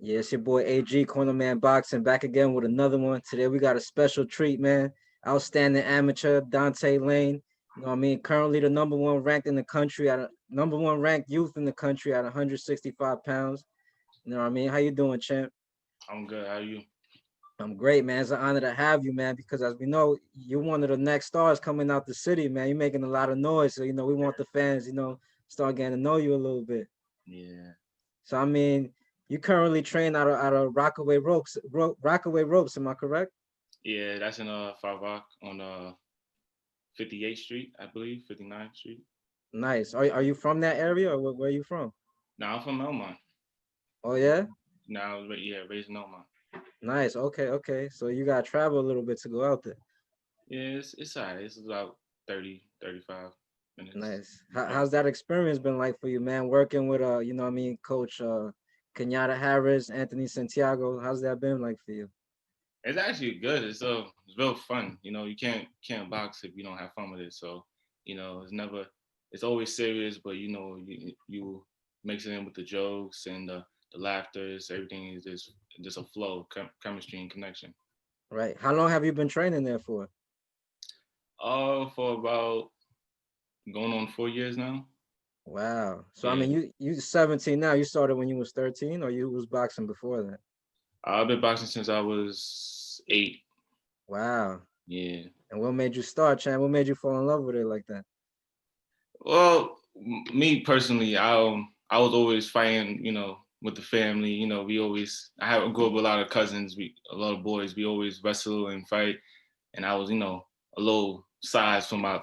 Yeah, it's your boy AG, Cornerman Boxing, back again with another one. Today we got a special treat, man. Outstanding amateur Donté Layne. You know what I mean? Currently the number one ranked in the country number one ranked youth in the country at 165 pounds. You know what I mean? How you doing, champ? I'm good. How are you? I'm great, man. It's an honor to have you, man, because as we know, you're one of the next stars coming out the city, man. You're making a lot of noise. So, we want the fans, start getting to know you a little bit. Yeah. So I mean, you currently train out of Rockaway Ropes. Am I correct? Yeah, that's in Far Rock on 58th Street, I believe, 59th Street. Nice. Are you from that area, or where are you from? Now I'm from Elmont. Oh yeah, Now, yeah, raised in Elmont. nice. Okay. So you gotta travel a little bit to go out there. Yeah, it's alright. It's about 30, 35 minutes. Nice. How's that experience been like for you, man? Working with Coach Kenyatta Harris, Anthony Santiago. How's that been like for you? It's actually good. It's real fun. You can't box if you don't have fun with it. So it's always serious, but you mix it in with the jokes and the laughters. Everything is just a flow, chemistry and connection. Right. How long have you been training there for? For about going on 4 years now. Wow. So I Yeah, mean, you 17 now. You started when you was 13, or you was boxing before that? I've been boxing since I was 8. Wow. Yeah. And what made you start, Chan? What made you fall in love with it like that? Well, me personally, I was always fighting, with the family. I grew up with a lot of cousins, a lot of boys. We always wrestle and fight, and I was, a little size from my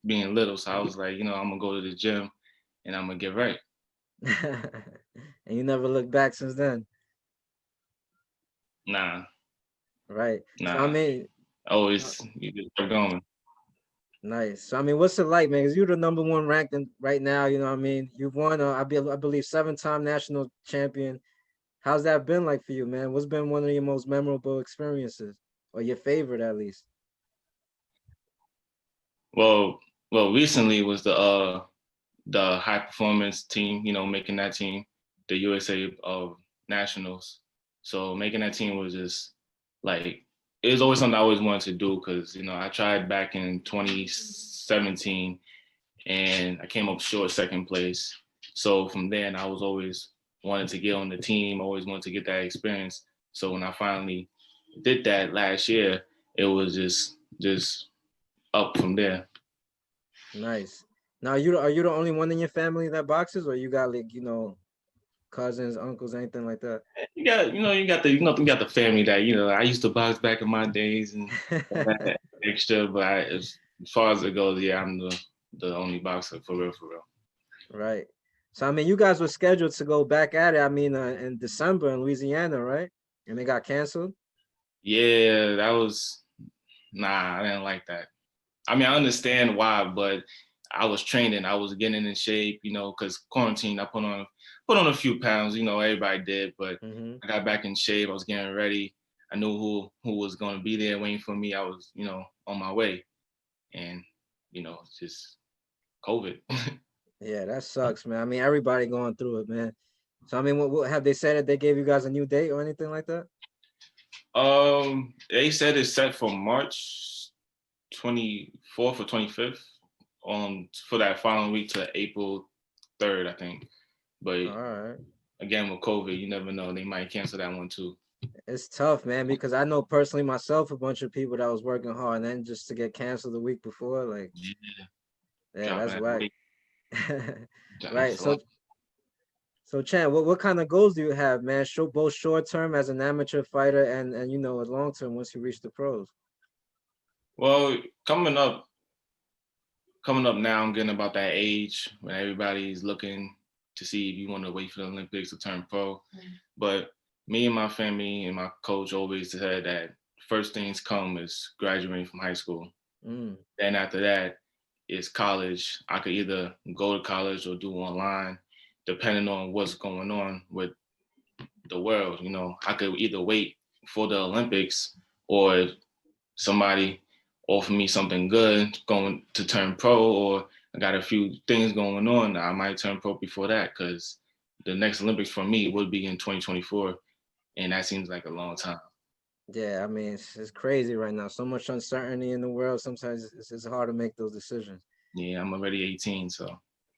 being little, so I was like, I'm gonna go to the gym and I'm gonna get right. And you never looked back since then. Nah, Right. So I nah. mean, uh, Always you just kept going. nice. So I mean, what's it like, man? Because you're the number one ranked right now. You know what I mean? You've won, I believe, 7-time national champion. How's that been like for you, man? What's been one of your most memorable experiences, or your favorite at least? Well, recently was the high performance team, making that team, the USA nationals. So making that team was just like, it was always something I always wanted to do because, I tried back in 2017 and I came up short second place. So from then I was always wanted to get on the team, always wanted to get that experience. So when I finally did that last year, it was just up from there. Nice. Now, are you the only one in your family that boxes, or you got like cousins, uncles, anything like that? You got the family that I used to box back in my days and that extra. But as far as it goes, yeah, I'm the only boxer for real, for real. Right. So I mean, you guys were scheduled to go back at it. I mean, in December in Louisiana, right? And they got canceled. Yeah, that was nah. I didn't like that. I mean, I understand why, but I was training. I was getting in shape, because quarantine. I put on a few pounds. Everybody did, but Mm-hmm. I got back in shape. I was getting ready. I knew who was going to be there waiting for me. I was, on my way, and it's just COVID. Yeah, that sucks, man. I mean, everybody going through it, man. So I mean, what have they said that they gave you guys a new date or anything like that? They said it's set for March 24th or 25th for that following week to April 3rd, I think. But All right. again, with COVID, you never know. They might cancel that one too. It's tough, man, because I know personally myself a bunch of people that was working hard and then just to get canceled the week before, like, Yeah, yeah, dropping that's that whack. weight. Right. It's a lot. So Chan, what kind of goals do you have, man? Both short term as an amateur fighter and a long term once you reach the pros. Well, coming up now, I'm getting about that age when everybody's looking to see if you want to wait for the Olympics to turn pro. But me and my family and my coach always said that first things come is graduating from high school. Mm, Then after that is college. I could either go to college or do online, depending on what's going on with the world. I could either wait for the Olympics or if somebody offer me something good going to turn pro, or I got a few things going on, I might turn pro before that because the next Olympics for me would be in 2024 and that seems like a long time. Yeah, I mean, it's crazy right now. So much uncertainty in the world. Sometimes it's hard to make those decisions. Yeah, I'm already 18, so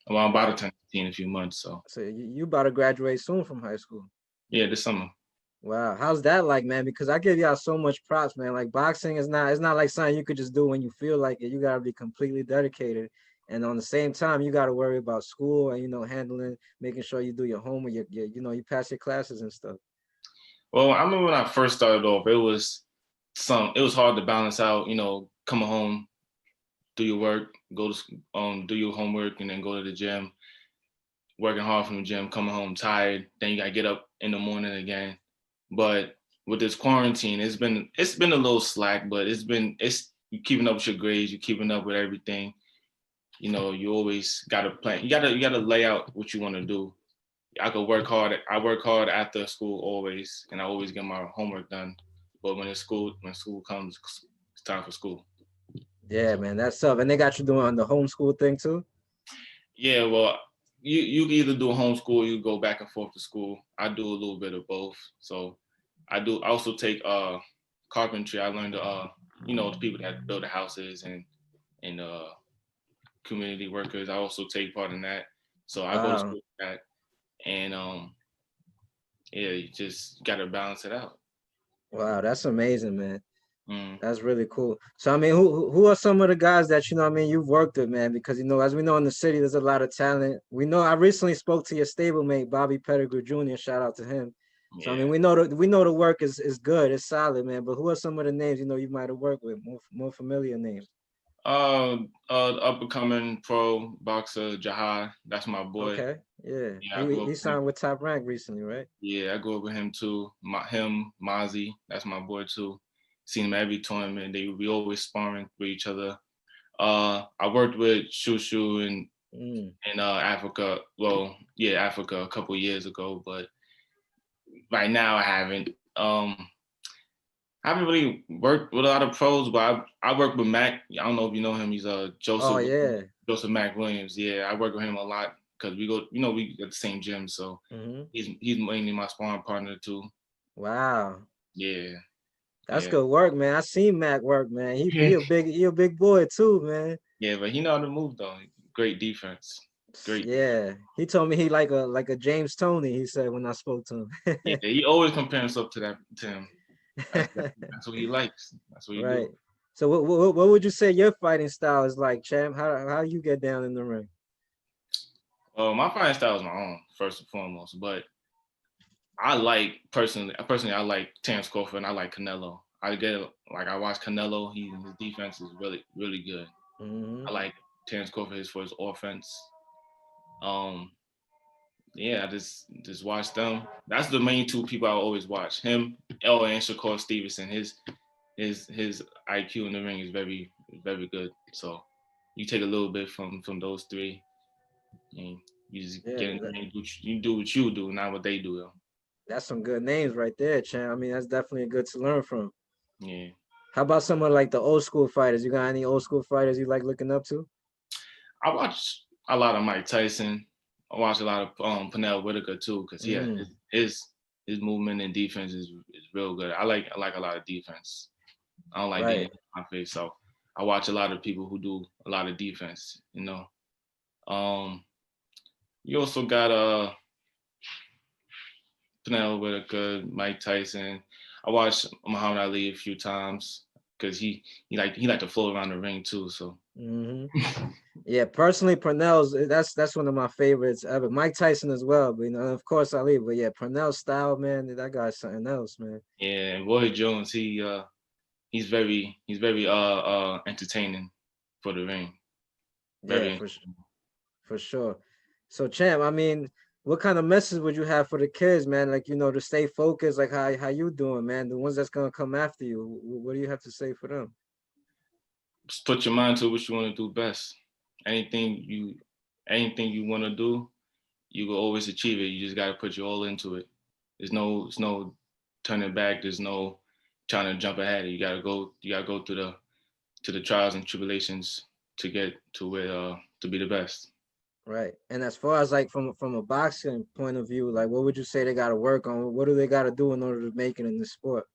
I'm about to Right. turn 18 in a few months. So So you about to graduate soon from high school. yeah, this summer. Wow, how's that like, man? Because I give y'all so much props, man. Like boxing is not, it's not like something you could just do when you feel like it. You gotta be completely dedicated, and on the same time, you gotta worry about school and handling, making sure you do your homework, you pass your classes and stuff. Well, I remember when I first started off, it was hard to balance out. Coming home, do your work, do your homework, and then go to the gym. Working hard from the gym, coming home tired. Then you gotta get up in the morning again. But with this quarantine, it's been a little slack, but it's you keeping up with your grades, you keeping up with everything. You always gotta plan. You gotta lay out what you want to do. I could work hard. I work hard after school always, and I always get my homework done. But when school comes, it's time for school. Yeah, So man, that's tough. And they got you doing on the homeschool thing too. yeah, well, you can either do homeschool, you go back and forth to school. I do a little bit of both. So I also take carpentry. I learned the people that build the houses and community workers. I also take part in that. So I go to Wow. school for that, and yeah, you just gotta balance it out. Wow, that's amazing, man. Mm. That's really cool. So I mean, who are some of the guys that I mean, you've worked with, man? Because as we know in the city, there's a lot of talent. We know I recently spoke to your stablemate, Bobby Pettigrew Jr. Shout out to him. So I Yeah. mean, we know the work is good, it's solid, man. But who are some of the names you might have worked with, more familiar names? Up and coming pro boxer Jahad. That's my boy. Okay, yeah, Yeah, I he grew up he with him. signed with Top Rank recently, right? Yeah, I grew up with him too. Him, Mozzie, that's my boy too. Seen him every tournament. We always sparring with each other. I worked with Shushu Mm. in Africa. Well, yeah, Africa a couple years ago, but right now I haven't. I haven't really worked with a lot of pros, but I work with Mac. I don't know if you know him. He's Oh Joseph yeah. Joseph Mac Williams. Yeah, I work with him a lot because we at the same gym, so Hmm. he's mainly my sparring partner too. Wow. Yeah, That's yeah, good work, man. I seen Mac work, man. He a big boy too, man. yeah. But he know how to move though. Great defense. Great defense. Yeah. He told me he like a James Tony, he said when I spoke to Yeah, him. he always compare himself to him. That's what he likes. That's what he Right. do. So what would you say your fighting style is like, champ? How you get down in the ring? My fighting style is my own first and foremost, but I like personally I like Terrence Crawford and I like Canelo. I watch Canelo. His defense is really really good. Hmm. I like Terrence Crawford for his offense. Um, yeah, I just watch them. That's the main two people I always watch. Him, and Shakur Stevenson. His IQ in the ring is very very good. So you take a little bit from those three, and you just Yeah, get in the ring. You do what you do, not what they do. Though. that's some good names right there, champ. I mean, that's definitely good to learn from. Yeah, How about someone like the old school fighters? You got any old school fighters you like looking up to? I watch a lot of Mike Tyson. I watch a lot of Pernell Whitaker too, because yeah, Mm, his movement and defense is real good. I like a lot of defense. I don't like getting right. in my face, so I watch a lot of people who do a lot of defense. Um, you also got Pernell Whitaker, Mike Tyson. I watched Muhammad Ali a few times because he like to float around the ring too. So Hmm. Yeah, personally, Purnell's that's one of my favorites ever. Mike Tyson as well, but of course Ali. But yeah, Purnell's style, man, that guy's something else, man. yeah, and Roy Jones, he's very entertaining for the ring. Yeah, Very for sure. So, champ, I mean, what kind of message would you have for the kids, man? Like, to stay focused, like how you doing, man? The ones that's gonna come after you. What do you have to say for them? just put your mind to what you want to do best. Anything you anything you want to do, you will always achieve it. You just got to put your all into it. There's no turning back. There's no trying to jump ahead. You gotta go to the trials and tribulations to get to where to be the best. Right. And as far as like from a boxing point of view, like what would you say they got to work on? What do they got to do in order to make it in the sport?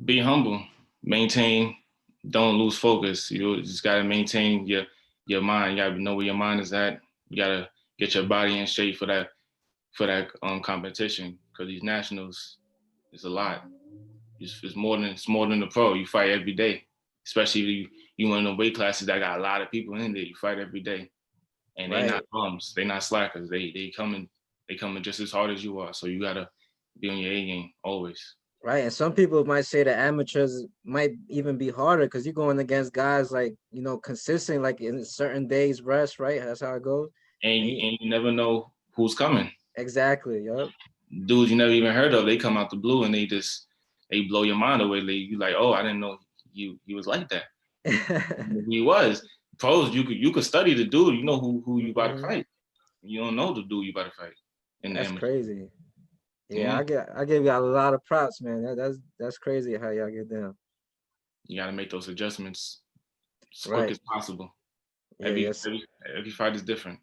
Be humble, maintain, don't lose focus. You just gotta maintain your mind. You gotta know where your mind is at. You gotta get your body in shape for that competition. Because these nationals is a lot. It's more than the pro. You fight every day, especially if you one of the weight classes that got a lot of people in there. You fight every day, and they not Right. bums. They not slackers. They coming just as hard as you are. So you gotta be on your A game always. Right. And some people might say that amateurs might even be harder because you're going against guys like, consistent, like in certain days rest, right? That's how it goes. And And you never know who's coming. exactly. Yup. Dudes you never even heard of, they come out the blue and they blow your mind away. You like, oh, I didn't know you was like that. He was. Pros, you could study the dude. You know who you about to Mhm. fight. You don't know the dude you about to fight in the That's amateur. crazy. Yeah, Yeah, I give y'all a lot of props, man. That's crazy how y'all get down. you got to make those adjustments as quick Right. as possible. Yeah, Every yes. every every fight is different.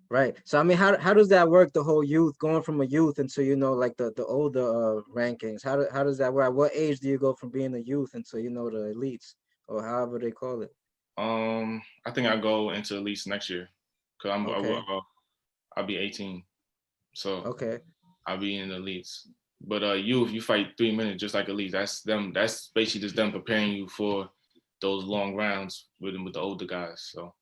Right. So I mean, how does that work? The whole youth going from a youth into like the older rankings. How does that work? At what age do you go from being a youth into the elites or however they call it? I think I go into at least next year because Okay. I'll be 18, so Okay. I'll be in the elites. But you fight 3 minutes just like elites. That's them. That's basically just them preparing you for those long rounds with the older guys. So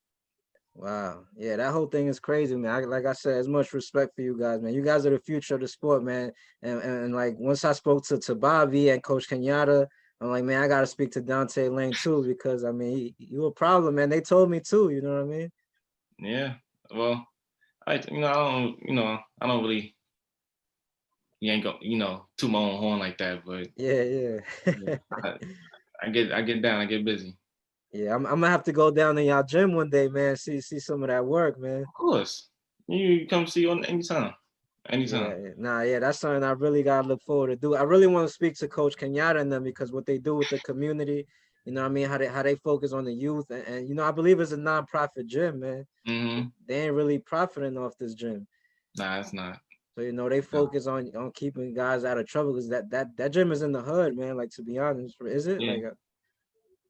Wow. Yeah, that whole thing is crazy, man. Like I said, as much respect for you guys, man. You guys are the future of the sport, man. And like once I spoke to Bobby and Coach Kenyatta, I'm like, man, I gotta speak to Donté Layne too, because I mean, you a problem, man. They told me too, you know what I mean? yeah, well, I don't really you ain't go to my own horn like that, but Yeah, yeah, yeah. I get down, I get busy. Yeah, I'm gonna have to go down in y'all gym one day, man. See some of that work, man. Of course, you come see on anytime, anytime. Nah, yeah, that's something I really gotta look forward to do. I really want to speak to Coach Kenyatta and them because what they do with the community, you know what I mean, how they focus on the youth and I believe it's a non-profit gym, man. Hmm. They ain't really profiting off this gym. Nah, it's not. So they No. focus on keeping guys out of trouble because that gym is in the hood, man. Like to be honest, is it Yeah, like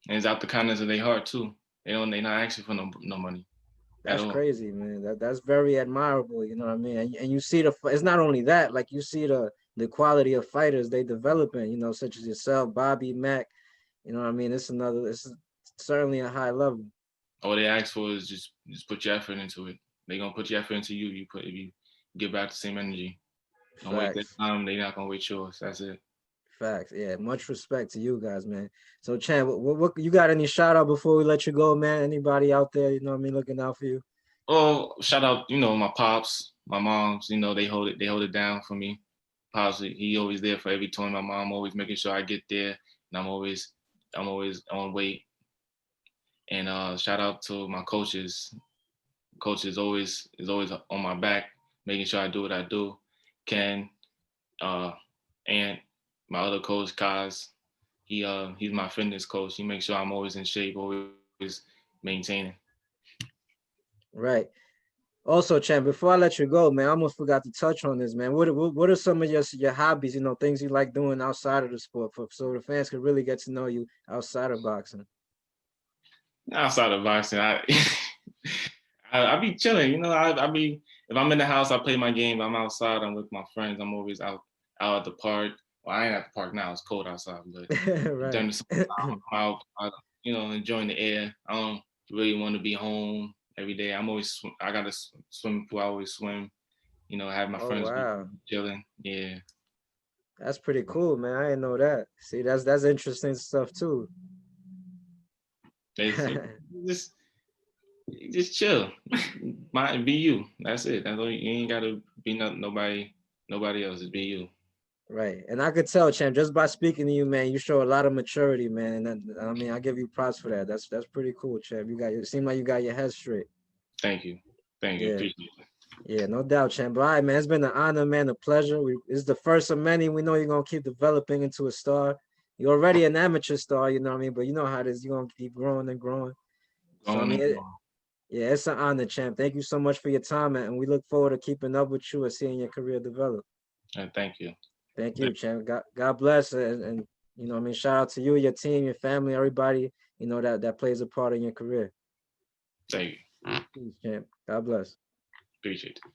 and it's out the kindness of their heart too. They not asking for no money at that's all. crazy, man. That's very admirable. You know what I mean? And you see it's not only that, like you see the quality of fighters they developing. Such as yourself, Bobby Mack. You know what I mean? It's certainly a high level. All they ask for is just put your effort into it. They gonna put your effort into you. If you give back the same energy. Don't waste their Facts, time. They not gonna waste yours. That's it. facts. Yeah, much respect to you guys, man. So, Chan, what you got any shout out before we let you go, man? Anybody out there, you know what I mean, looking out for you? Oh, shout out, my pops, my moms. They hold it down for me. Pops, he always there for every tournament. My mom always making sure I get there, and I'm always on weight. And shout out to my coaches. Coach is always on my back, making sure I do what I do. Ken, uh, and my other coach, Kaz, he's my fitness coach. He makes sure I'm always in shape, always maintaining. Right. Also, Chan, before I let you go, man, I almost forgot to touch on this, man. What are some of your hobbies? Things you like doing outside of the sport, so the fans could really get to know you outside of boxing. Outside of boxing, I be chilling. I be if I'm in the house, I play my game. If I'm outside, I'm with my friends. I'm always out at the park. Well, I ain't at the park now. It's cold outside, but during Right. the summertime, I'm out, enjoying the air. I don't really want to be home every day. I got a swimming pool. I always swim. Have my Oh friends with wow. me, chilling. Yeah, That's pretty cool, man. I didn't know that. See, that's interesting stuff too. they just just chill. Be you. That's it. That's all. You ain't gotta be nobody else. Just be you. Right. And I could tell, Champ, just by speaking to you, man, you show a lot of maturity, man. And I mean, I give you props for that. That's pretty cool, Champ. It seemed like you got your head straight. Thank you. Thank you. Yeah. Appreciate it. Yeah, no doubt, Champ. But all right, man, it's been an honor, man, a pleasure. It's the first of many. We know you're gonna keep developing into a star. You're already an amateur star, you know what I mean? But you know how it is. You're gonna keep growing and growing. So I Going mean, and going. Yeah, it's an honor, champ. Thank you so much for your time, and we look forward to keeping up with you and seeing your career develop. And thank you. Thank you, champ. God bless, and you know, what I mean, shout out to you, your team, your family, everybody, you know, that plays a part in your career. Thank you. Peace, champ. God bless. Appreciate it.